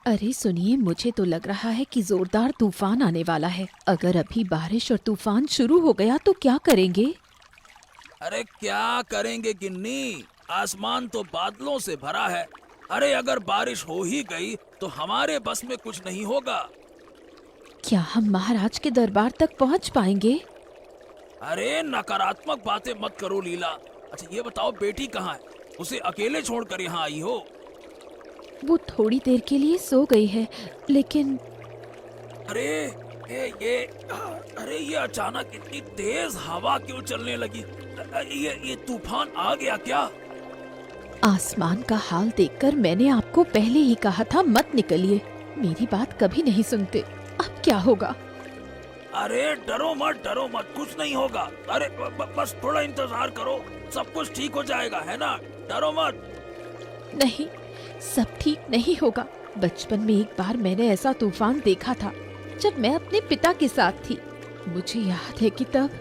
अरे सुनिए, मुझे तो लग रहा है कि जोरदार तूफान आने वाला है। अगर अभी बारिश और तूफान शुरू हो गया तो क्या करेंगे? अरे क्या करेंगे गिन्नी, आसमान तो बादलों से भरा है। अरे अगर बारिश हो ही गई तो हमारे बस में कुछ नहीं होगा। क्या हम महाराज के दरबार तक पहुंच पाएंगे? अरे नकारात्मक बातें मत करो लीला। अच्छा ये बताओ, बेटी कहाँ है? उसे अकेले छोड़कर यहाँ आई हो? वो थोड़ी देर के लिए सो गई है, लेकिन अरे ये अरे ये अचानक इतनी तेज हवा क्यों चलने लगी? ये तूफान आ गया क्या? आसमान का हाल देखकर मैंने आपको पहले ही कहा था मत निकलिए। मेरी बात कभी नहीं सुनते। अब क्या होगा? अरे डरो मत, कुछ नहीं होगा। अरे बस थोड़ा इंतजार करो, सब कुछ ठीक हो जाएगा, है ना? डरो मत। नहीं, सब ठीक नहीं होगा। बचपन में एक बार मैंने ऐसा तूफान देखा था, जब मैं अपने पिता के साथ थी। मुझे याद है कि तब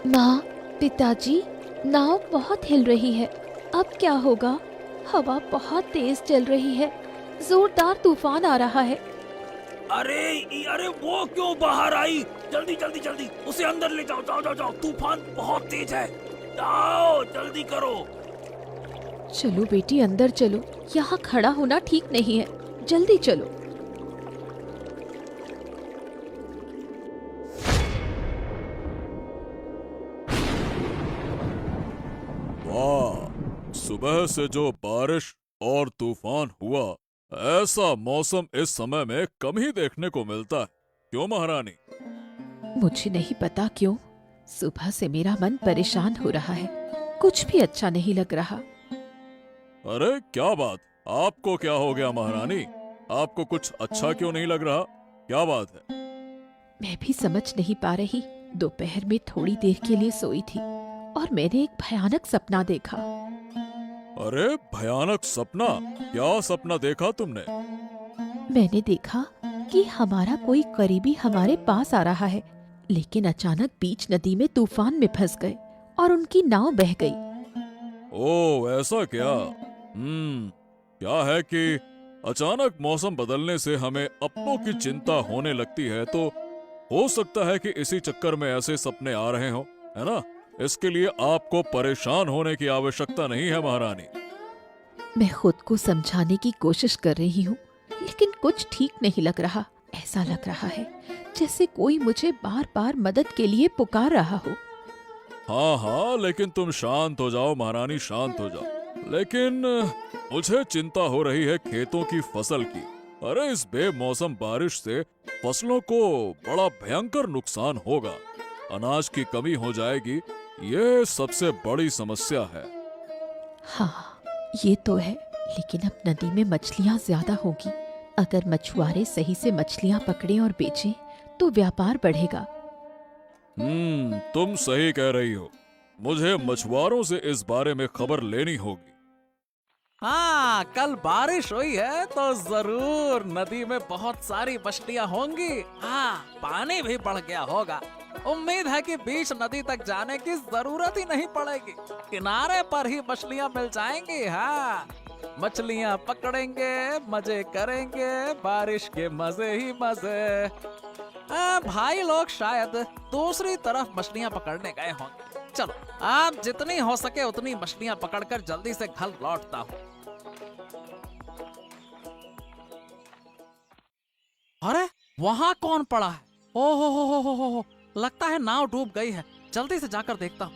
माँ, पिताजी, नाव बहुत हिल रही है। अब क्या होगा? हवा बहुत तेज चल रही है। जोरदार तूफान आ रहा है। अरे वो क्यों बाहर आई? जल्दी जल्दी जल्दी उसे अंदर ले जाओ, जाओ जाओ जाओ, तूफान बहुत तेज है। जाओ जल्दी करो। चलो बेटी, अंदर चलो। यहाँ खड़ा होना ठीक नहीं है। जल्दी चलो। वाह, सुबह से जो बारिश और तूफान हुआ, ऐसा मौसम इस समय में कम ही देखने को मिलता है। क्यों महारानी? मुझे नहीं पता क्यों, सुबह से मेरा मन परेशान हो रहा है। कुछ भी अच्छा नहीं लग रहा। अरे क्या बात, आपको क्या हो गया महारानी? आपको कुछ अच्छा क्यों नहीं लग रहा? क्या बात है? मैं भी समझ नहीं पा रही। दोपहर में थोड़ी देर के लिए सोई थी और मैंने एक भयानक सपना देखा। अरे भयानक सपना? क्या सपना देखा तुमने? मैंने देखा कि हमारा कोई करीबी हमारे पास आ रहा है, लेकिन अचानक बीच नदी में तूफान में फंस गए और उनकी नाव बह गई। ओह ऐसा क्या? क्या है कि अचानक मौसम बदलने से हमें अपनों की चिंता होने लगती है, तो हो सकता है कि इसी चक्कर में ऐसे सपने आ रहे हो, है ना? इसके लिए आपको परेशान होने की आवश्यकता नहीं है महारानी। मैं खुद को समझाने की कोशिश कर रही हूँ, लेकिन कुछ ठीक नहीं लग रहा। ऐसा लग रहा है जैसे कोई मुझे बार बार मदद के लिए पुकार रहा हो। हाँ हाँ, लेकिन तुम शांत हो जाओ महारानी, शांत हो जाओ। लेकिन मुझे चिंता हो रही है खेतों की फसल की। अरे इस बेमौसम बारिश से फसलों को बड़ा भयंकर नुकसान होगा। अनाज की कमी हो जाएगी, ये सबसे बड़ी समस्या है। हाँ, ये तो है, लेकिन अब नदी में मछलियाँ ज्यादा होगी। अगर मछुआरे सही से मछलियाँ पकड़ें और बेचें तो व्यापार बढ़ेगा। तुम सही कह रही हो। मुझे मछुआरों से इस बारे में खबर लेनी होगी। हाँ, कल बारिश हुई है तो जरूर नदी में बहुत सारी मछलियाँ होंगी। हाँ, पानी भी बढ़ गया होगा। उम्मीद है कि बीच नदी तक जाने की जरूरत ही नहीं पड़ेगी, किनारे पर ही मछलियाँ मिल जाएंगी। हाँ, मछलियाँ पकड़ेंगे, मजे करेंगे, बारिश के मजे ही मजे। भाई लोग शायद दूसरी तरफ मछलियाँ पकड़ने गए होंगे। चलो, आप जितनी हो सके उतनी मछलियाँ पकड़कर जल्दी से घर लौटता हूँ। अरे वहाँ कौन पड़ा है? हो, लगता है नाव डूब गई है। जल्दी से जाकर देखता हूँ।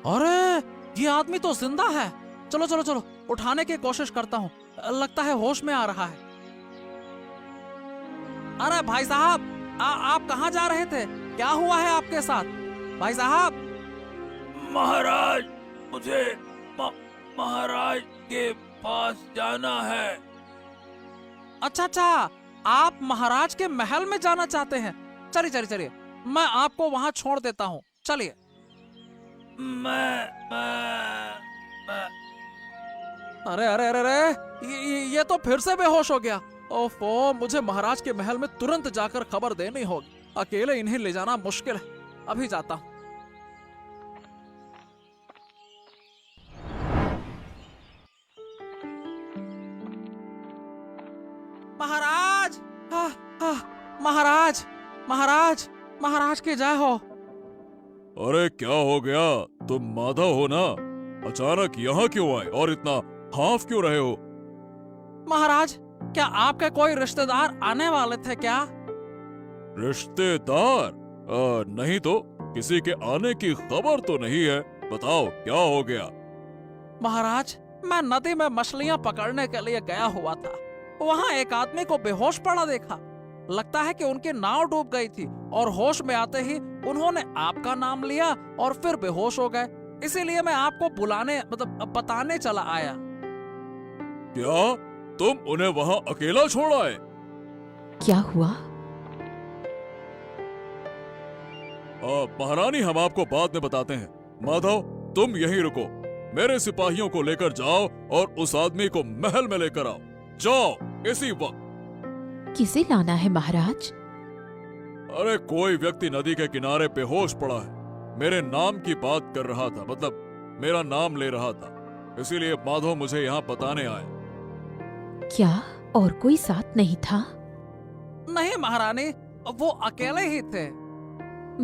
अरे ये आदमी तो जिंदा है। चलो चलो चलो, उठाने की कोशिश करता हूँ। लगता है होश में आ रहा है। अरे भाई साहब, आप कहाँ जा रहे थे? क्या हुआ है आपके साथ भाई साहब? महाराज, मुझे महाराज के पास जाना है। अच्छा, आप महाराज के महल में जाना चाहते हैं? चलिए, मैं आपको वहाँ छोड़ देता हूँ। चलिए। मैं अरे, ये तो फिर से बेहोश हो गया। ओफो, मुझे महाराज के महल में तुरंत जाकर खबर देनी होगी। अकेले इन्हें ले जाना मुश्किल है। अभी जाता हूँ। महाराज, महाराज, महाराज, महाराज के जय हो। अरे क्या हो गया? तुम माधव हो ना? अचानक यहाँ क्यों आए और इतना हाफ क्यों रहे हो? महाराज, क्या आपके कोई रिश्तेदार आने वाले थे क्या? रिश्तेदार? नहीं तो, किसी के आने की खबर तो नहीं है। बताओ क्या हो गया? महाराज, मैं नदी में मछलियां पकड़ने के लिए गया हुआ था। वहाँ एक आदमी को बेहोश पड़ा देखा। लगता है कि उनकी नाव डूब गई थी और होश में आते ही उन्होंने आपका नाम लिया और फिर बेहोश हो गए। इसीलिए मैं आपको बताने चला आया। क्या तुम उन्हें वहाँ अकेला छोड़ आए? क्या हुआ? महारानी, हम आपको बाद में बताते हैं। माधव, तुम यहीं रुको। मेरे सिपाहियों को लेकर जाओ और उस आदमी को महल में लेकर आओ। जाओ इसी वक्त। किसे लाना है महाराज? अरे कोई व्यक्ति नदी के किनारे बेहोश पड़ा है। मेरे नाम की बात कर रहा था, मतलब मेरा नाम ले रहा था। इसीलिए माधव मुझे यहाँ बताने आए। क्या और कोई साथ नहीं था? नहीं महारानी, वो अकेले ही थे।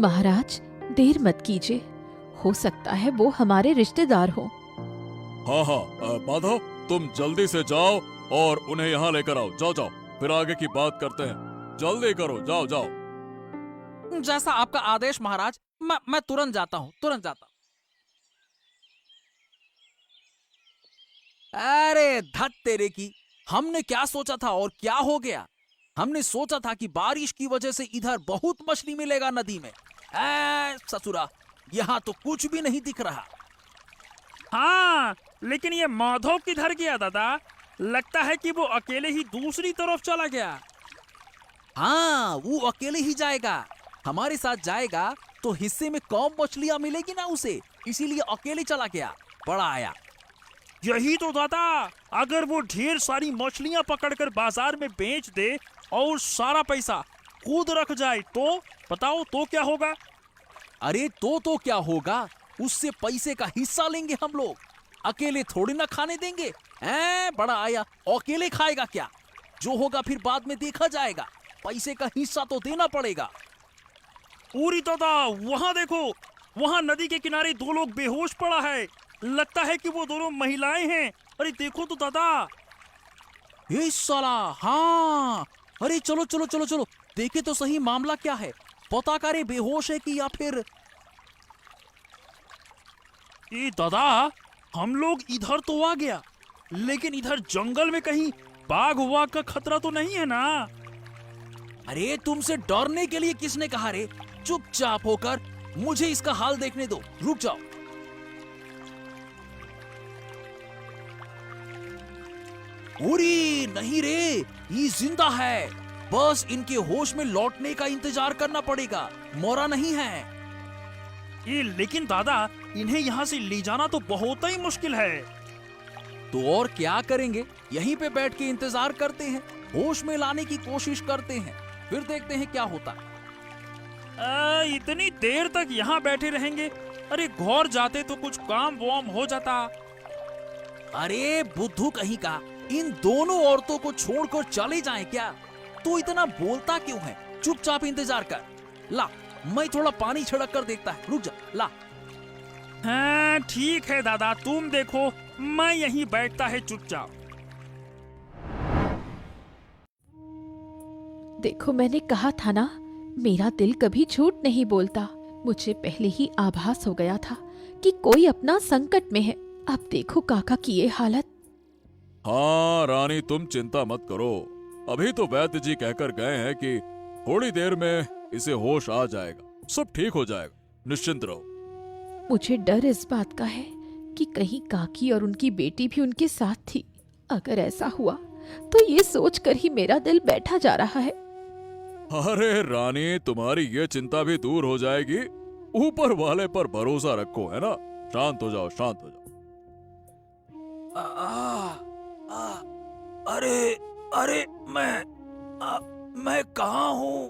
महाराज, देर मत कीजिए। हो सकता है वो हमारे रिश्तेदार हो। हाँ हाँ, माधव तुम जल्दी से जाओ और उन्हें यहाँ लेकर आओ। जाओ जाओ, फिर आगे की बात करते हैं। जल्दी करो, जाओ जाओ। जैसा आपका आदेश महाराज। मैं तुरंत जाता हूँ, तुरंत जाता हूँ। अरे धत तेरे की, हमने क्या सोचा था और क्या हो गया? हमने सोचा था कि बारिश की वजह से इधर बहुत मछली मिलेगा नदी में। ससुरा, यहाँ तो कुछ भी नहीं दिख रहा। हाँ, लेकिन ये माधव किधर गया दादा? लगता है कि वो अकेले ही दूसरी तरफ चला गया। हाँ, वो अकेले ही जाएगा। हमारे साथ जाएगा तो हिस्से में कम मछलियाँ मिलेगी ना उसे, इसीलिए अकेले चला गया। बड़ा आया। यही तो दादा, अगर वो ढेर सारी मछलियां पकड़कर बाजार में बेच दे और सारा पैसा खुद रख जाए तो बताओ तो क्या होगा? अरे तो क्या होगा? उससे पैसे का हिस्सा लेंगे हम लोग। अकेले थोड़ी ना खाने देंगे। बड़ा आया, अकेले खाएगा क्या? जो होगा फिर बाद में देखा जाएगा। पैसे का हिस्सा तो देना पड़ेगा। पूरी दादा, वहाँ देखो, वहाँ नदी के किनारे दो लोग बेहोश पड़ा है। लगता है कि वो दोनों महिलाएं हैं। अरे देखो तो दादा। ये साला, हाँ। अरे चलो चलो चलो चलो, देखे तो सही मामला क्या है। पता करे बेहोश है कि या फिर। ये दादा, हम लोग इधर तो आ गया, लेकिन इधर जंगल में कहीं बाघ वाघ का खतरा तो नहीं है ना? अरे तुमसे डरने के लिए किसने कहा रे? चुपचाप होकर मुझे इसका हाल देखने दो। रुक जाओ। अरे नहीं रे, ये जिंदा है। बस इनके होश में लौटने का इंतजार करना पड़ेगा। मरा नहीं है ये। लेकिन दादा, इन्हें यहाँ से ले जाना तो बहुत ही मुश्किल है। तो और क्या करेंगे? यहीं पे बैठ के इंतजार करते हैं, होश में लाने की कोशिश करते हैं, फिर देखते हैं क्या होता है। इतनी देर तक यहाँ बैठे रहेंगे? अरे घर जाते तो कुछ काम वाम हो जाता। अरे बुद्धू कहीं का, इन दोनों औरतों को छोड़कर चले जाएं क्या? तू इतना बोलता क्यों है? चुपचाप इंतजार कर। ला, मैं थोड़ा पानी छिड़क कर देखता है। रुक जा, ला। हाँ ठीक है दादा, तुम देखो, मैं यहीं बैठता है चुपचाप। देखो, मैंने कहा था ना, मेरा दिल कभी झूठ नहीं बोलता। मुझे पहले ही आभास हो गया था कि कोई अपना संकट में है। अब देखो काका की ये हालत। हाँ रानी, तुम चिंता मत करो। अभी तो वैद्य जी कहकर गए हैं कि थोड़ी देर में इसे होश आ जाएगा, सब ठीक हो जाएगा, निश्चिंत रहो। मुझे डर इस बात का है कि कहीं काकी और उनकी बेटी भी उनके साथ थी। अगर ऐसा हुआ तो ये सोचकर ही मेरा दिल बैठा जा रहा है। अरे रानी, तुम्हारी ये चिंता भी दूर हो जाएगी। ऊपर वाले पर भरोसा रखो, है ना? शांत हो जाओ, शांत हो जाओ। अरे अरे मैं कहाँ हूँ?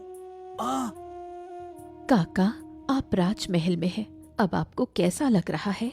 काका, आप राजमहल में हैं। अब आपको कैसा लग रहा है?